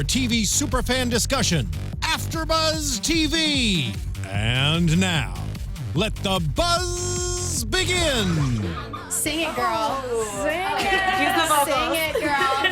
your TV superfan discussion, AFTERBUZZ TV. And now, let the buzz begin. Sing it, girl. Sing it. Use the vocals. Sing it, girl.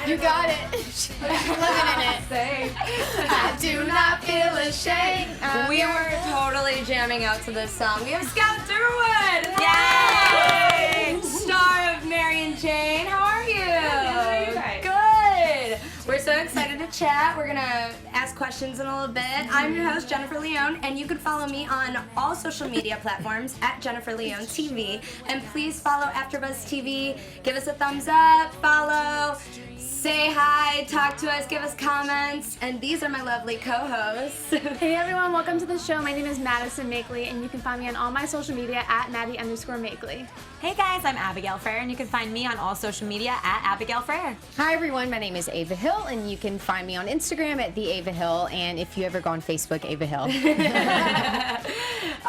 You got it. Living in it. I do not feel ashamed. We were totally jamming out to this song. We have Scout Durwood. Yay! Star of Mary and Jane. How are you? How are you guys? Good. We're so excited to chat. We're gonna ask questions in a little bit. I'm your host, Jennifer Leone, and you can follow me on all social media platforms at Jennifer Leone TV. And please follow AFTERBUZZ TV. Give us a thumbs up, follow, say hi, talk to us, give us comments. And these are my lovely co-hosts. Hey everyone, welcome to the show. My name is Maddie Makely, and you can find me on all my social media at Maddie_Makely. Hey guys, I'm Abigail Fraher, and you can find me on all social media at Abigail Fraher. Hi everyone, my name is Ava Hill, and you can find me on Instagram at the Ava Hill, and if you ever go on Facebook, Ava Hill.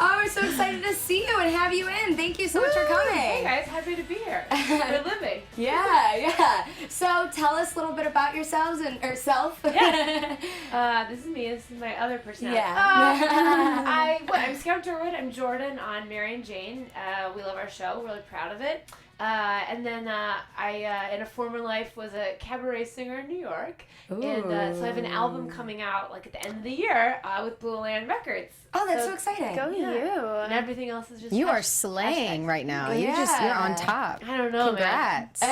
Oh, we're so excited to see you and have you in. Thank you so much for coming. Hey guys, happy to be here. We're living. Yeah. So tell us a little bit about yourselves or self. Yeah. This is me. This is my other personality. Yeah. I'm Scout Durwood. I'm Jordan on Mary and Jane. We love our show. We're really proud of it. And then I, in a former life, was a cabaret singer in New York. Ooh. And so I have an album coming out like at the end of the year with Blue Land Records. Oh, that's so exciting. Go you. And everything else is just You are slaying right now. Yeah. You're on top. I don't know, Congrats.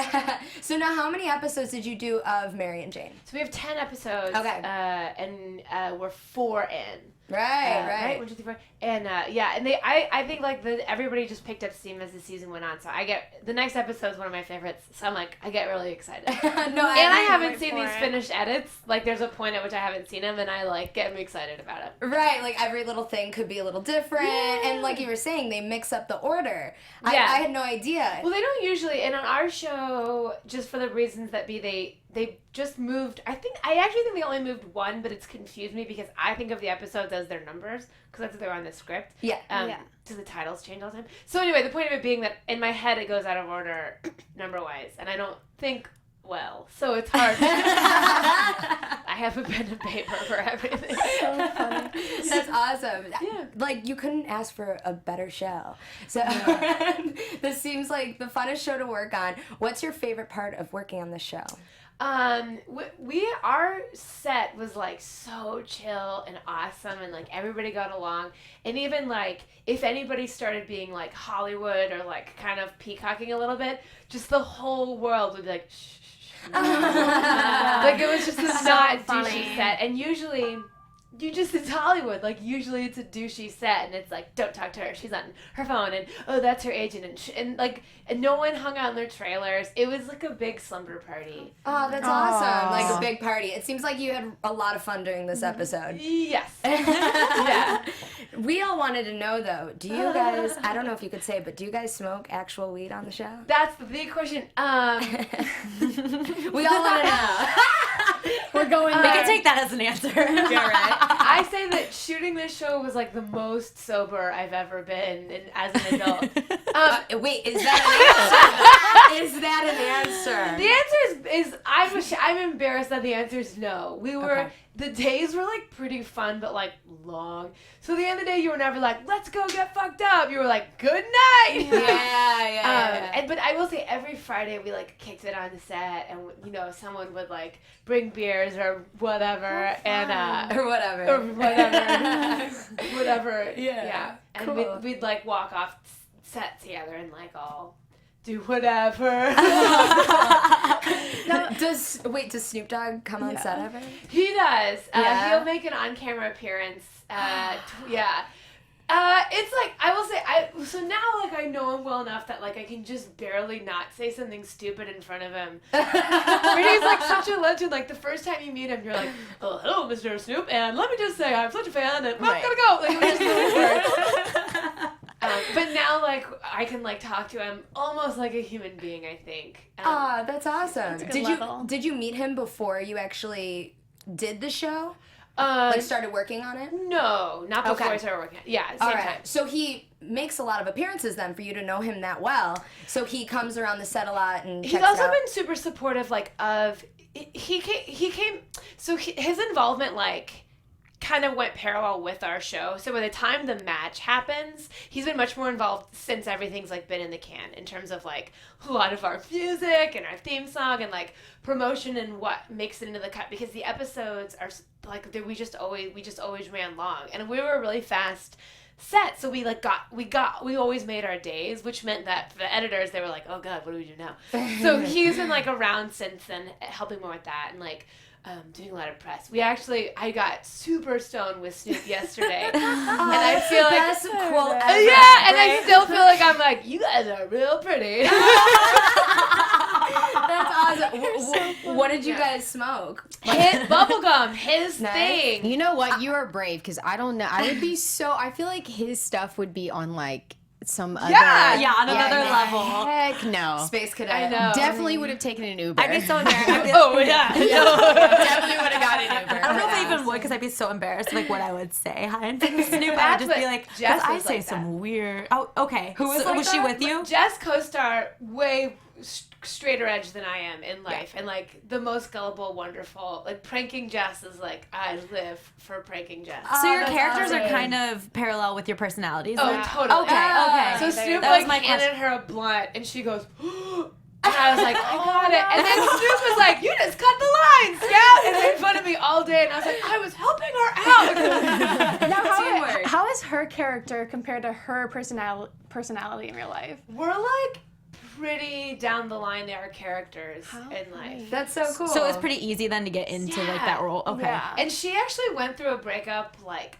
So now how many episodes did you do of Mary and Jane? So we have 10 episodes. Okay. And we're 4 in. Right. 1, 2, 3, 4. And and I think like everybody just picked up steam as the season went on. So the next episode is one of my favorites. So I get really excited. I haven't seen these finished edits. Like there's a point at which I haven't seen them, and I get me excited about it. Right, like every little thing could be a little different, and like you were saying, they mix up the order. I had no idea. Well, they don't usually, and on our show, just for the reasons that they just moved. I actually think they only moved one, but it's confused me because I think of the episodes as their numbers because that's what they're on the script. Yeah. Do the titles change all the time? So anyway, the point of it being that in my head it goes out of order number-wise, and I don't think well, so it's hard. I have a pen and paper for everything. So funny. That's awesome. Yeah. Like, you couldn't ask for a better show. So this seems like the funnest show to work on. What's your favorite part of working on this show? Our set was so chill and awesome, and everybody got along, and even if anybody started being Hollywood or kind of peacocking a little bit, just the whole world would be like, shh. It was just this not douchey set, and usually it's Hollywood. Usually it's a douchey set, and it's don't talk to her. She's on her phone, and oh, that's her agent, and no one hung out in their trailers. It was a big slumber party. Oh, that's awesome! A big party. It seems like you had a lot of fun during this episode. Yes. Yeah. We all wanted to know though. Do you guys? I don't know if you could say, but do you guys smoke actual weed on the show? That's the big question. We all want to know. We're going. We can take that as an answer. Yeah, right. I say that shooting this show was the most sober I've ever been as an adult. Wait, is that an answer? Is that an answer? The answer is I'm embarrassed that the answer is no. The days were pretty fun, but long. So at the end of the day, you were never let's go get fucked up. You were good night. Yeah. But I will say every Friday we kicked it on the set, and someone would bring beers or whatever, or whatever. Whatever. Yeah. And cool. we'd walk off set together and all do whatever. Does Snoop Dogg come on set ever? He does. Yeah. He'll make an on-camera appearance. It's I will say, so now I know him well enough that I can just barely not say something stupid in front of him. But he's such a legend. The first time you meet him, you're oh, hello, Mr. Snoop, and let me just say I'm such a fan, and I'm gonna go. It was just the worst. But now, I can talk to him almost like a human being, I think. That's awesome. That's a good level. Did you meet him before you actually did the show? Started working on it? No, not before I started working on it. Yeah, same time. So he makes a lot of appearances then for you to know him that well. So he comes around the set a lot and checks He's also it out. been super supportive, of he came. So his involvement kind of went parallel with our show. So by the time the match happens, he's been much more involved since everything's been in the can in terms of a lot of our music and our theme song and promotion and what makes it into the cut, because the episodes are we just always ran long, and we were a really fast set, so we always made our days, which meant that for the editors, they were like, oh god, what do we do now? So he's been around since then, helping more with that and doing a lot of press. I got super stoned with Snoop yesterday, and I feel best quote ever. Yeah, and I still feel I'm you guys are real pretty. That's awesome. What did you guys smoke? Bubblegum, his thing. You know what? You are brave, because I don't know. I would be I feel like his stuff would be on some other... Yeah, on another level. Heck no. Space cadet. I know. Definitely would have taken an Uber. I'd be so embarrassed. Oh, yeah. Definitely would have got an Uber. I don't know if I even would, because I'd be so embarrassed what I would say. Hi, and Snoop. I'd just be Jess I was say that. some weird. Oh, okay. Who was was was she with you? Jess co-star way straighter edge than I am in life, and the most gullible, wonderful. Pranking Jess is I live for pranking Jess. So your characters awesome. are kind of parallel with your personalities. Oh, then? totally. Okay. So Snoop That was my handed her a blunt, and she goes, and I was like, I got it. And then Snoop was like, you just cut the line, Scout, and made fun of me all day, and I was like, I was helping her out. Now, how is her character compared to her personality in real life? We're pretty down the line our characters in life. That's so cool. So it was pretty easy then to get into that role. Okay. Yeah. And she actually went through a breakup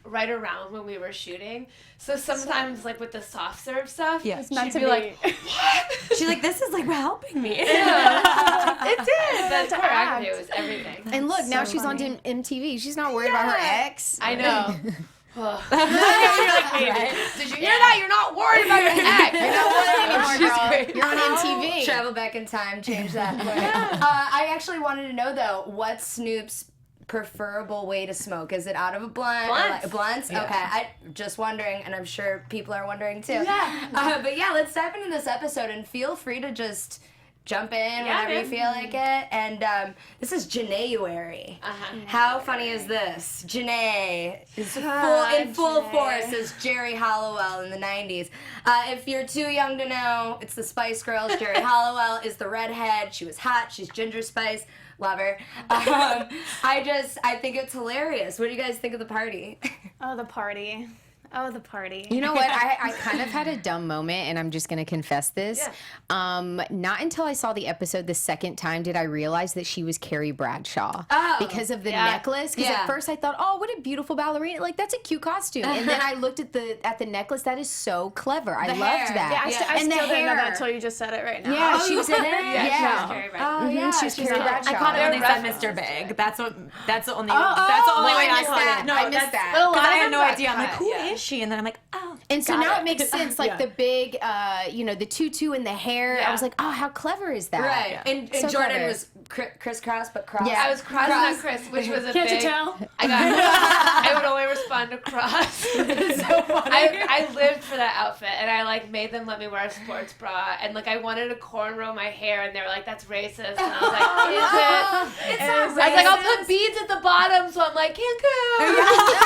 right around when we were shooting. So sometimes with the soft serve stuff, Yeah. It's meant she'd to be be. what? She's like, this is helping me. Yeah. It did. The to choreography act. was everything. And look, now so she's on funny. MTV. She's not worried about her ex. I know. Ugh. Right? Did you hear that? You're not worried about your ex. You're not worried anymore, She's girl. great. You're on MTV. Travel back in time, change that. I actually wanted to know though, what's Snoop's preferable way to smoke? Is it out of a blunt? Blunts. Blunts? Yeah. Okay, I'm just wondering, and I'm sure people are wondering too. Yeah. But yeah, let's dive into this episode, and feel free to just jump in whenever you man. feel like it. And this is Jeneeuary. How funny is this? Janae is in full force as Jerry Halliwell in the 90s. If you're too young to know, it's the Spice Girls. Jerry Halliwell is the redhead. She was hot. She's Ginger Spice. Love her. I think it's hilarious. What do you guys think of the party? Oh, the party. Oh, the party. You know what? I kind of had a dumb moment, and I'm just going to confess this. Not until I saw the episode the second time did I realize that she was Carrie Bradshaw. Because of the necklace. Because at first I thought, oh, what a beautiful ballerina. That's a cute costume. And then I looked at the necklace. That is so clever. I loved that. Yeah, I And the still didn't know hair. that until you just said it right now. Yeah, she was in it. Yeah. Carrie Bradshaw. Oh, yeah, She was Carrie Bradshaw. I caught it when they said Mr. Big. That's the only that's the only way I missed caught that. it. No, I missed that. But a lot I of had them no got idea. I'm like, cut, who is she? And then I'm like, oh. And so got now it makes sense, Yeah. the big, the tutu and the hair. Yeah. I was like, oh, how clever is that? Right. And So Jordan clever. was crisscross, but cross. Yeah. I was crossing on Chris, which was a Can't big... you tell? I would only respond to cross. So funny. I lived for that outfit, and I made them let me wear a sports bra, and I wanted to cornrow my hair, and they were like, "That's racist," and I was like, "Is it?" It's not I was like, "I'll put beads at the bottom," so I'm like, "Cancun."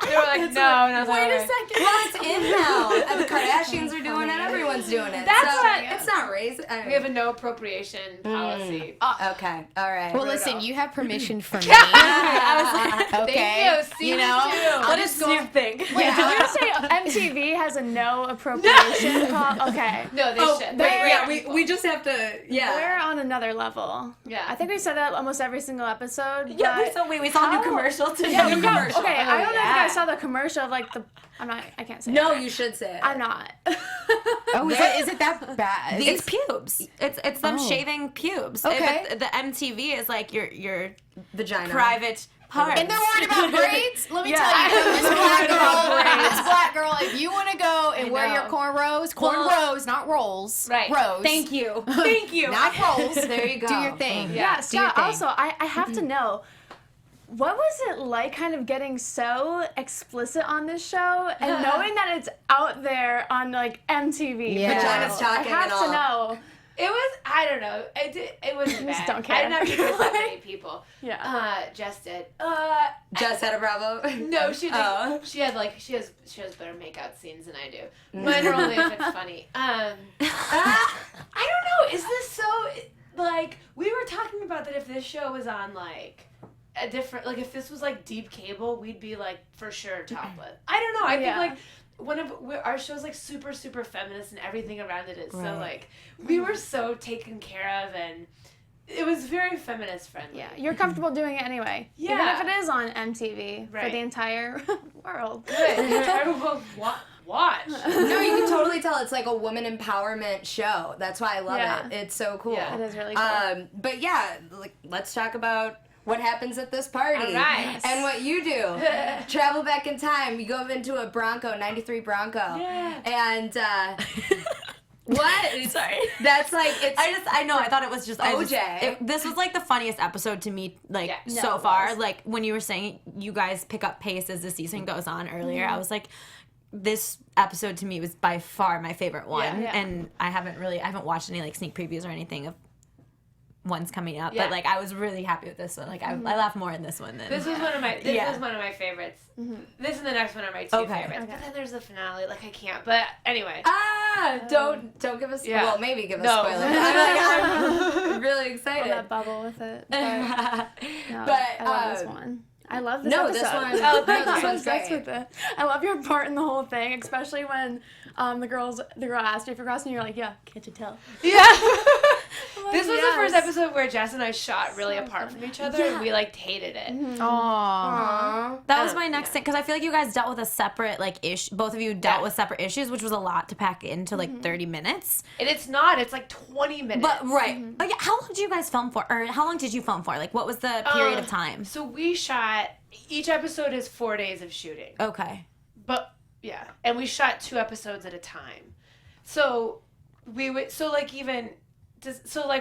They were like, "No," and I was like, Wait a "Okay." second. Well, it's in now. And the Kardashians are doing it. Everyone's doing it. That's so what- it's not racist. We have a no appropriation policy. Okay. All right. Well, listen, you have permission from me. I was like, Okay. "Thank you, season two." What does Snoop think? Wait, did you say MTV has a no appropriation Okay. No, they should. they're- we just have to. We're on another level. Yeah. I think we said that almost every single episode. Yeah, but we saw a new how- commercial today. Yeah, New commercial. Okay, I don't know if you yeah. guys saw the commercial of I can't say No, it. you should say it. I'm not. Oh, is it that bad? It's pubes. It's them shaving pubes. Okay. But the MTV is your Vagina. private part. And they're worried about braids? Let me Yeah. tell you, this black girl, if you want to go and wear your cornrows, not rolls. Right. Rows. Thank you. Thank you. Not rolls. There you go. Do your thing. Yeah, Do your Scott, thing. also, I have to know, what was it like kind of getting so explicit on this show and knowing that it's out there on MTV? Yeah. Vagina's talking I have and to all. know. It was, I don't know. It wasn't bad. don't care. I didn't have to kiss that many people. Yeah. Jess did. Jess had a Bravo? No, she did. Oh. She had she has better makeout scenes than I do. Mine are only if it's funny. I don't know. Is this so, like, we were talking about that if this show was on, like, a different, like, if this was, like, deep cable, we'd be, like, for sure topless. I don't know. I think, like, our show's like super feminist and everything around it is so like we were so taken care of and it was very feminist friendly. Yeah, you're comfortable doing it anyway. Yeah. Even if it is on MTV for the entire world. Good. Everyone watch. No, you can totally tell it's like a woman empowerment show. That's why I love it. It's so cool. Yeah. It is really cool. But yeah, like, let's talk about what happens at this party. All right. And what you do. Travel back in time. You go into a Bronco, 93 Bronco. Yeah. And, what? Sorry. That's like, it's... I know, I thought it was just... OJ. This was like the funniest episode to me, like, Yeah. so far. Like, when you were saying you guys pick up pace as the season goes on earlier, I was like... This episode to me was by far my favorite one, and I haven't watched any like sneak previews or anything of ones coming up, but like I was really happy with this one. Like I laughed more in this one than This was one of my favorites. This and the next one are my two favorites. Okay. But then there's the finale. Like I can't. But anyway. Don't give us... Yeah. Well, maybe give us No. spoilers. I'm really excited. That bubble with it. But, no, But, I love this one. I love this No, episode. this one... Oh, no, this I'm one's obsessed great. with it. I love your part in the whole thing, especially when the girl asked you if you're crossing, and you're like, yeah, can't you tell? Yeah. Like, This was yes. the first episode where Jess and I shot really apart from each other, and we like hated it. Aww. Aww. That was my next thing, because I feel like you guys dealt with a separate, like, both of you dealt with separate issues, which was a lot to pack into, like, 30 minutes. And it's not. It's like 20 minutes. But, right. Oh, yeah, how long did you guys film for? Or how long did you film for? Like, what was the period of time? So we shot, each episode is 4 days of shooting. Okay. But, yeah. And we shot 2 episodes at a time. So we would,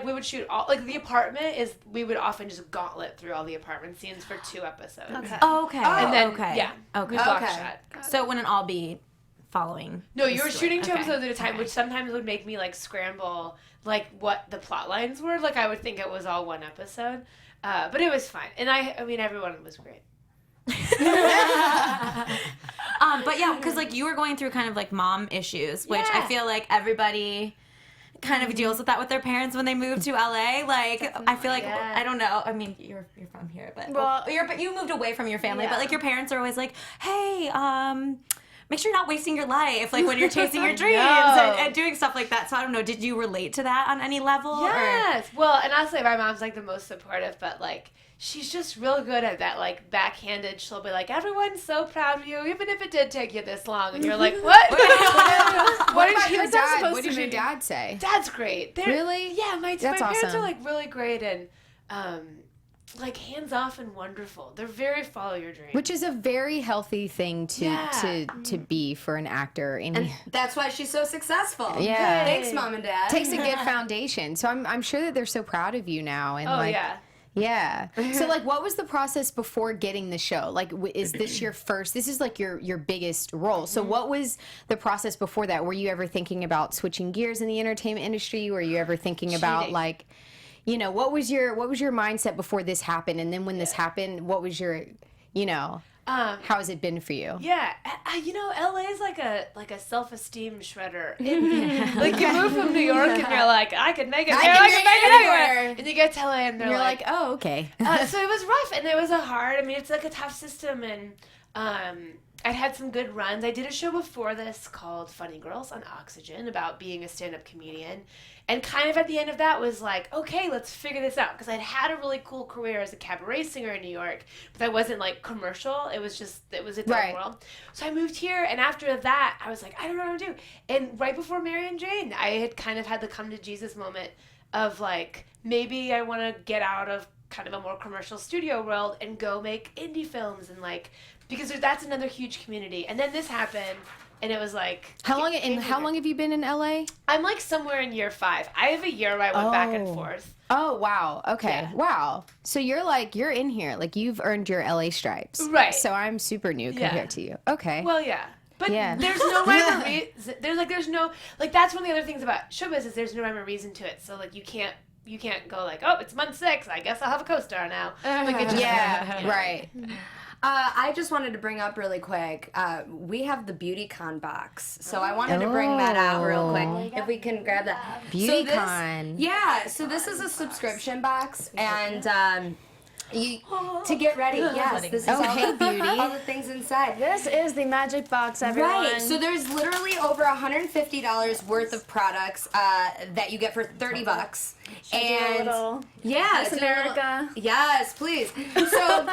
we would shoot all, like the apartment is, we would often just gauntlet through all the apartment scenes for 2 episodes. Okay. Oh, okay. And then, okay. yeah. Okay. We block Okay. shot. So it wouldn't all be following. No, the you were story. shooting 2 Okay. episodes at a time, Okay. which sometimes would make me like scramble, like what the plot lines were. Like I would think it was all one episode, but it was fine. And I mean, everyone was great. But yeah, because like you were going through kind of like mom issues, which I Yeah. feel like everybody kind of deals with that with their parents when they move to LA. Like I feel like Yeah. I don't know. I mean, you're from here, but Well, but you moved away from your family. Yeah. But like your parents are always like, hey, make sure you're not wasting your life, like when you're chasing your dreams and doing stuff like that. So I don't know. Did you relate to that on any level? Yes. Well, and honestly, my mom's like the most supportive, but like she's just real good at that, like backhanded. She'll be like, "Everyone's so proud of you, even if it did take you this long." And you're like, "What?" What about your What's that dad? supposed What to did your mean? dad say? Dad's great. Really? Yeah, my That's parents awesome. are like really great and like hands off and wonderful. They're very follow your dreams. Which is a very healthy thing to be for an actor. And that's why she's so successful. Yeah. Thanks, Mom and Dad. takes a good foundation. So I'm sure that they're so proud of you now. And oh like, yeah. Yeah. So like, what was the process before getting the show? Like, is this your first? This is like your biggest role. So what was the process before that? Were you ever thinking about switching gears in the entertainment industry? Were you ever thinking about Cheating. like, you know, what was your mindset before this happened? And then when this happened, what was your, you know, how has it been for you? Yeah, you know, LA is like a self-esteem shredder. Like you move from New York and you're like, I could make it there, I could make it anywhere. And you get to LA and they're You're like, like, oh, okay. so it was rough and it was it's like a tough system and I'd had some good runs. I did a show before this called Funny Girls on Oxygen about being a stand-up comedian. And kind of at the end of that was like, okay, let's figure this out. Because I'd had a really cool career as a cabaret singer in New York, but I wasn't like commercial. It was its own world. So I moved here, and after that, I was like, I don't know what to do. And right before Mary and Jane, I had kind of had the come to Jesus moment of like, maybe I want to get out of kind of a more commercial studio world and go make indie films and like, because that's another huge community. And then this happened. And it was like... How long have you been in LA? I'm like somewhere in year 5. I have a year where I went back and forth. Oh, wow. Okay. Yeah. Wow. So you're in here. Like you've earned your LA stripes. Right. So I'm super new compared to you. Okay. Well, yeah. But there's no rhyme or reason. There's no, like, that's one of the other things about showbiz is there's no rhyme or reason to it. So, like, you can't go like, oh, it's month 6. I guess I'll have a co-star now. Like, it just, right. I just wanted to bring up really quick, we have the BeautyCon box. So I wanted to bring that out real quick. If we can grab that. BeautyCon. So this is a subscription box. And to get ready, this is all the things inside. This is the magic box, everyone. Right. So there's literally over $150 worth of products that you get for $30. And Miss America. Yes, please. So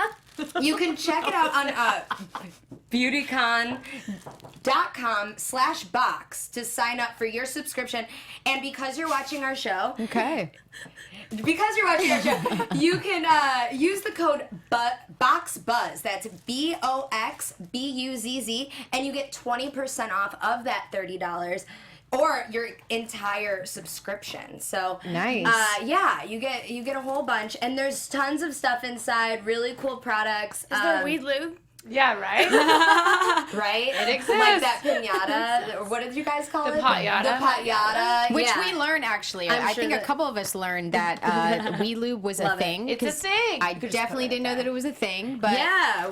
you can check it out on beautycon.com/box to sign up for your subscription. And because you're watching our show, you can use the code BOXBUZZ. That's BOXBUZZ, and you get 20% off of that $30. Or your entire subscription. So nice. You get a whole bunch, and there's tons of stuff inside. Really cool products. Is there weed lube? Yeah, right? Right? It exists. Like that piñata, or what did you guys call it? The patyata. The patyata. Which we learned, actually. I think a couple of us learned that weed lube was a thing. It's a thing. I definitely didn't know that it was a thing, but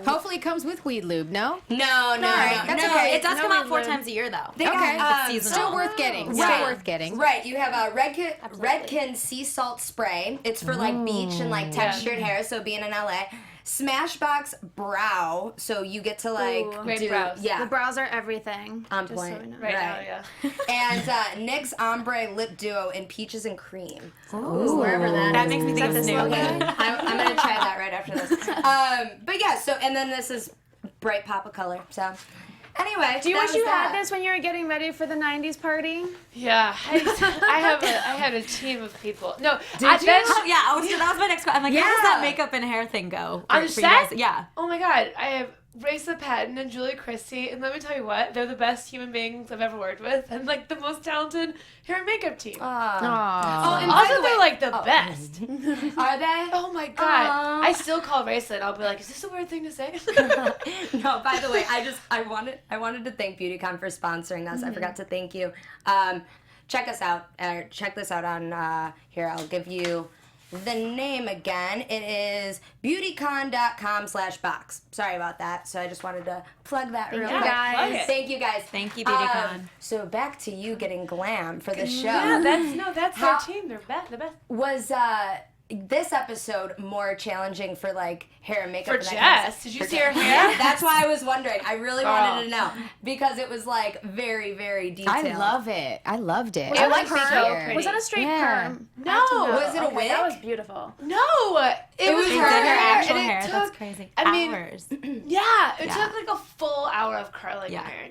hopefully it comes with weed lube, no? No. That's okay. It does come out 4 times a year, though. It's still worth getting. Still worth getting. Right. You have a Redken sea salt spray. It's for like beach and like textured hair, so being in LA. Smashbox brow, so you get to like great brows. Yeah, the brows are everything. On just point. So we know. Right now, yeah. And NYX Ombre Lip Duo in peaches and cream. Ooh. Wherever that makes me think of Snoop. I'm gonna try that right after this. But yeah, so and then this is bright pop of color. So anyway, do you wish you had this when you were getting ready for the '90s party? Yeah, I had a team of people. No, that was my next question. I'm like, how does that makeup and hair thing go? On the set? Yeah. Oh my god, I have Rothe Patton and Julie Christie, and let me tell you what, they're the best human beings I've ever worked with, and like the most talented hair and makeup team. And also they're like the best. Are they? Oh my god, I still call Rothe and I'll be like, is this a weird thing to say? No, by the way, I wanted to thank BeautyCon for sponsoring us. I forgot to thank you. Check us out. Check this out on here. I'll give you the name again. It is beautycon.com/box. Sorry about that. So I just wanted to plug that real quick. Thank you guys. Thank you, BeautyCon. So back to you getting glam for the show. Yeah, that's their team. They're the best. Was this episode more challenging for like hair and makeup? For Jess, did you see her hair? That's why I was wondering. I really wanted to know because it was like very, very detailed. I love it. I loved it. I like her hair. Was that a straight perm? No. Was it a wig? That was beautiful. No, it was her actual and hair. It took, That's crazy. Hours. It took like a full hour of curling her hair.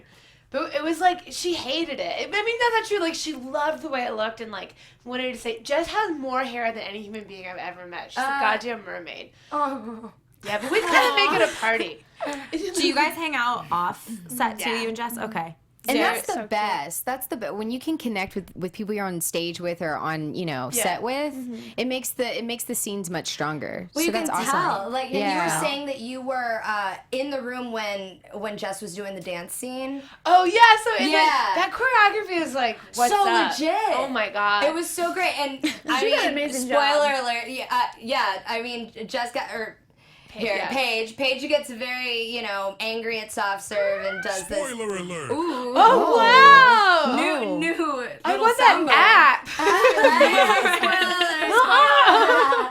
But it was like, she hated it. I mean, not that true. Like, she loved the way it looked and, like, wanted to say, Jess has more hair than any human being I've ever met. She's a goddamn mermaid. Oh. Yeah, but we couldn't make it a party. Do you guys hang out off set too, you and Jess? Okay. And that's the best. That's the best. When you can connect with people you're on stage with or on, set with, it makes the scenes much stronger. Well, so you that's can awesome. tell. Like, and you were saying that you were in the room when Jess was doing the dance scene. Oh yeah, so that choreography is like what's so up? Legit. Oh my god, it was so great. And did an amazing spoiler job. alert. Yeah. I mean, Jess got Paige gets very, angry at soft serve and does this. Spoiler alert. Ooh. Oh wow! New. I want that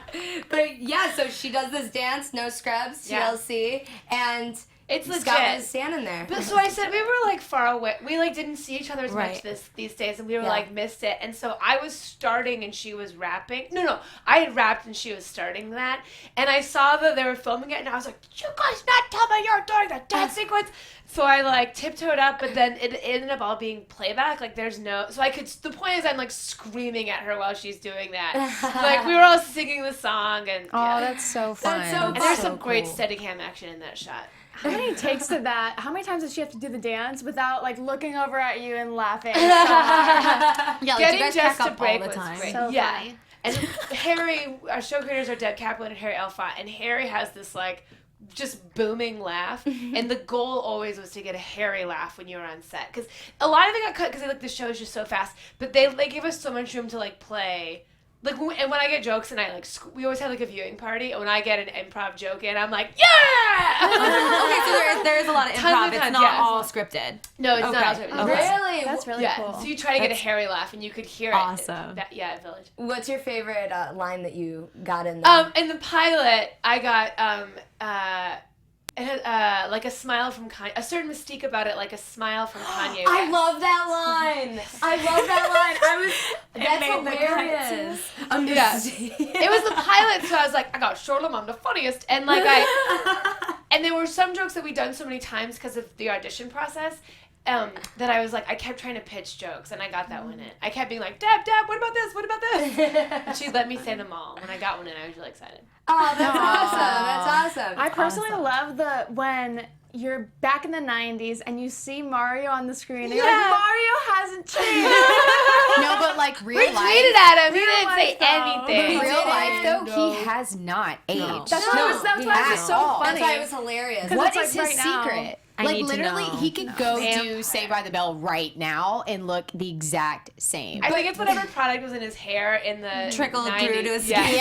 app. But yeah, so she does this dance, no scrubs, TLC, and it's legit. Scott was standing there. But so I said we were like far away. We like didn't see each other as much these days, and we were like missed it. And so I was starting and she was rapping. No, I had rapped and she was starting that. And I saw that they were filming it, and I was like, "Did you guys not tell me you're doing the dance sequence?" So I like tiptoed up, but then it ended up all being playback. Like there's no, so I could. The point is, I'm like screaming at her while she's doing that. Like we were all singing the song, and that's so fun. That's so and there's some great Steadicam action in that shot. How many takes did that? How many times did she have to do the dance without like looking over at you and laughing? So hard? Getting you guys Jess crack to up break all the was time. great. So funny. And Harry, our show creators are Kaplan and Harry Elfont, and Harry has this like just booming laugh, and the goal always was to get a hairy laugh when you were on set, because a lot of it got cut because like the show is just so fast, but they gave us so much room to like play. Like, and when I get jokes and I like, we always have like a viewing party, and when I get an improv joke in, I'm like, yeah! Okay, so there's a lot of improv. It's not all scripted. No, it's not all scripted. Oh, really? That's really cool. So you try to get a hairy laugh, and you could hear awesome. it. At Village. What's your favorite line that you got in there? In the pilot, I got it had like a smile from Kanye, a certain mystique about it, like a smile from Kanye. I love that line. I love that line. That's hilarious. It was the pilot, so I was like, I got Charlotte, I'm the funniest, and like and there were some jokes that we'd done so many times because of the audition process. That I was like, I kept trying to pitch jokes, and I got that one in. I kept being like, Deb, what about this? What about this? And she let me say them all. When I got one in, I was really excited. Oh, that's awesome. That's awesome. I personally love when you're back in the 90s and you see Mario on the screen and you're like, Mario hasn't changed. No, but like real we life. tweeted at him. He didn't say anything. Real life, though, he has not aged. That's why it was so funny. That's why it was hilarious. What it's is like his right now. secret? I Like need to literally, know. he could go Vampire. do Saved by the Bell right now and look the exact same. I think it's whatever product was in his hair in the Trickled 90s. through to his skin.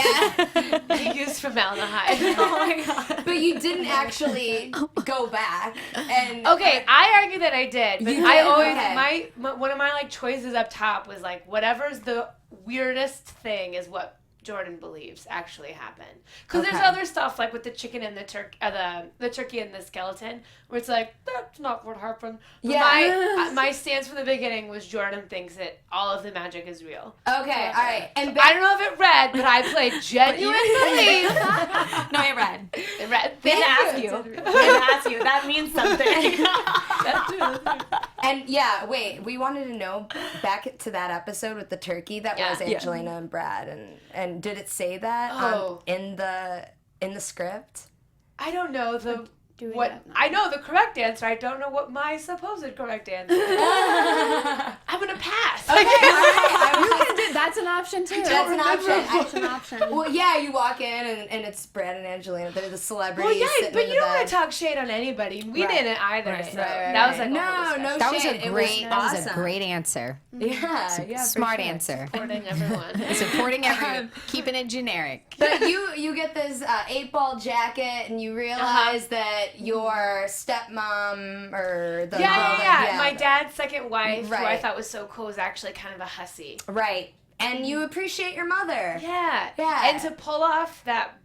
Yeah. He used formaldehyde. Oh my god. But you didn't actually go back and Okay, I argue that I did, but You I did? always Okay. my one of my like choices up top was like whatever's the weirdest thing is what Jordan believes actually happened. Because there's other stuff like with the chicken and the turkey and the skeleton where it's like that's not what happened. But Yeah. my stance from the beginning was Jordan thinks that all of the magic is real. Okay, all right. And I don't know if it read, but I played genuine belief. No, it read. It read. They asked you. They asked you. That means something. That's true. And wait, we wanted to know back to that episode with the turkey that was Angelina and Brad, and did it say that in the script? I don't know Do we what have- I know the correct answer. I don't know what my supposed correct answer is. I'm gonna pass. Okay, all right. That's an option too. That's an option. That's an option. Well, yeah, you walk in and it's Brad and Angelina. They're the celebrities. Well, yeah, sitting but in you the don't want bed. to talk shade on anybody. We Right. didn't either. Right. So Right, that was like right. a whole No, discussion. no That was shade. a It great. That was a awesome. great answer. Yeah, for Smart sure. answer. Supporting everyone. Supporting everyone, keeping it generic. But you get this 8-ball jacket and you realize that your stepmom or the girl that- My dad's second wife, who I Right. thought was so cool, was actually kind of a hussy. Right. And you appreciate your mother. Yeah. Yeah. And to pull off that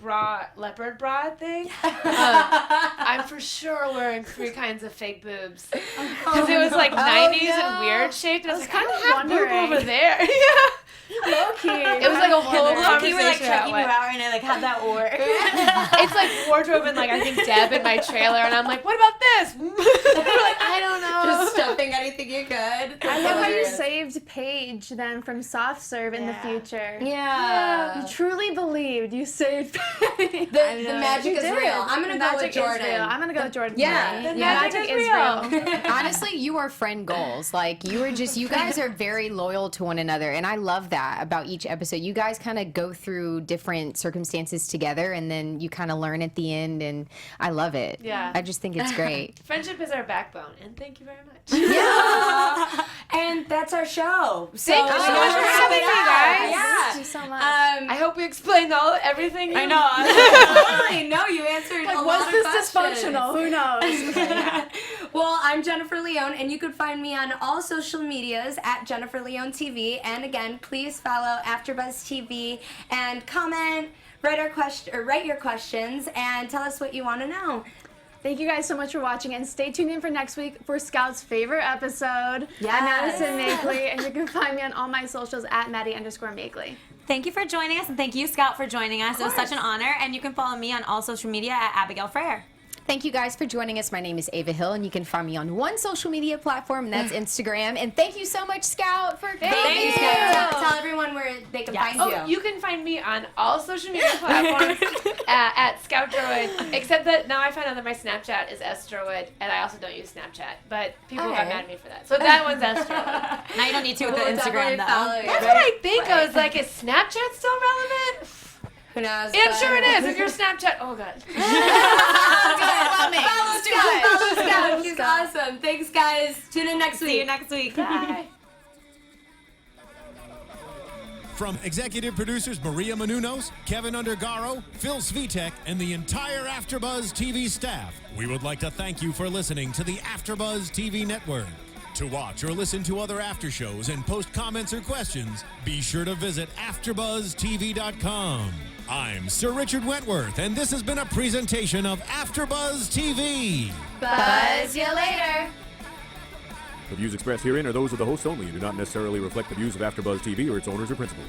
leopard bra thing, I'm for sure wearing 3 kinds of fake boobs. Because it was like 90s and weird shaped. And I was like, I kinda don't have boob wondering. over there. Yeah. Low-key. It was like a whole You were like conversation checking about you what. out and I like how'd that work? It's like wardrobe and like I think Deb in my trailer, and I'm like, what about this? We're like, I don't know. Just stuffing anything you could. I love how you saved Paige then from soft serve in the future. Yeah. You truly believed you saved Paige. The magic is You did. real. I'm going to The go with magic is Jordan. real. I'm gonna go with Jordan. Yeah. tonight. The magic is real. Honestly, you are friend goals. Like you guys are very loyal to one another, and I love that about each episode. You guys kind of go through different circumstances together, and then you kind of learn at the end, and I love it. Yeah. I just think it's great. Friendship is our backbone, and thank you very much. And that's our show. So Thank you so much for having me, guys. Yeah. Thank you so much. I hope we explained everything. I know. Totally. No, you answered a was lot of this questions. dysfunctional? Who knows? Well, I'm Jennifer Leone, and you can find me on all social medias at Jennifer Leone TV. And again, please follow AfterBuzz TV and comment, write your questions, and tell us what you want to know. Thank you guys so much for watching, and stay tuned in for next week for Scout's favorite episode. Yes. I'm Madison Makely, and you can find me on all my socials at Maddie_Makely. Thank you for joining us, and thank you, Scout, for joining us. It was such an honor, and you can follow me on all social media at Abigail Fraher. Thank you guys for joining us. My name is Ava Hill, and you can find me on one social media platform, and that's Instagram. And thank you so much, Scout, for coming. Thank you. Tell everyone where they can find you. Oh, you can find me on all social media platforms at Scout Durwood, except that now I found out that my Snapchat is S Durwood, and I also don't use Snapchat, but people got mad at me for that. So that one's S Durwood. Now you don't need to with the We'll Instagram, definitely though. follow you, That's right? what I think. I was like, is Snapchat still relevant? Who knows? I'm but- sure it is. If you're Snapchat, oh god. Awesome. Thanks, guys. Tune in next week. See you next week. Bye. From executive producers Maria Menounos, Kevin Undergaro, Phil Svitek, and the entire AfterBuzz TV staff, we would like to thank you for listening to the AfterBuzz TV network. To watch or listen to other after shows and post comments or questions, be sure to visit AfterBuzzTV.com. I'm Sir Richard Wentworth, and this has been a presentation of AfterBuzz TV. Buzz you later. The views expressed herein are those of the hosts only and do not necessarily reflect the views of AfterBuzz TV or its owners or principals.